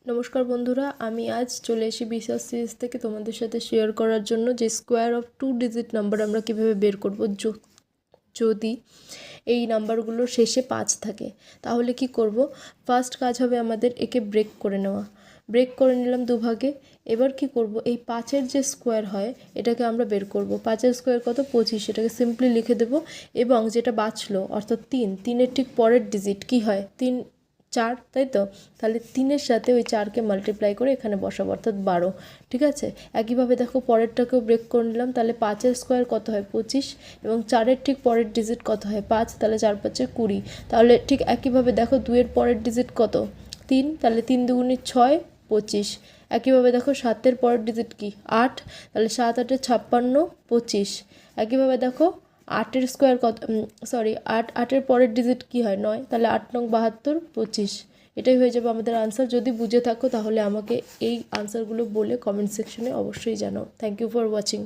নমস্কার বন্ধুরা, আমি আজ চলে এসেছি বিশাল সিরিজ থেকে তোমাদের সাথে শেয়ার করার জন্য যে স্কোয়ার অফ 2 ডিজিট নাম্বার আমরা কিভাবে বের করব। যদি এই নাম্বারগুলোর শেষে 5 থাকে তাহলে কি করব। ফার্স্ট কাজ হবে আমাদের একে ব্রেক করে নেওয়া। ব্রেক করে নিলাম দুভাগে। এবার কি করব, এই 5-এর যে স্কোয়ার হয় এটাকে আমরা বের করব। 5-এর স্কোয়ার কত? 25। এটাকে সিম্পলি লিখে দেব এবং যেটা বাঁচলো অর্থাৎ 3-এর ঠিক পরের ডিজিট কি হয়? 3 4, তাই তো? তাহলে 3-এর সাথে ওই 4কে মাল্টিপ্লাই করে এখানে বসাবো অর্থাৎ 12। ঠিক আছে, একইভাবে দেখো পরেরটাকেও ব্রেক করে নিলাম। তাহলে 5-এর স্কোয়ার কত হয়? 25 এবং 4-এর ঠিক পরের ডিজিট কত হয়? 5। তাহলে 4 5 20। তাহলে ঠিক একইভাবে দেখো 2-এর পরের ডিজিট কত? 3। তাহলে 3 2 6 25। একইভাবে দেখো 7-এর পরের ডিজিট কি? 8। তাহলে 7 8 56 25। একইভাবে দেখো 8-এর স্কোয়ার কত? 8-8-এর পরের ডিজিট কি হয়? 9। তাহলে 8 9 72 25। এটাই হয়ে যাবে আমাদের আনসার। যদি বুঝে থাকো তাহলে আমাকে এই আনসারগুলো বলে কমেন্ট সেকশনে অবশ্যই জানাও। Thank you for watching.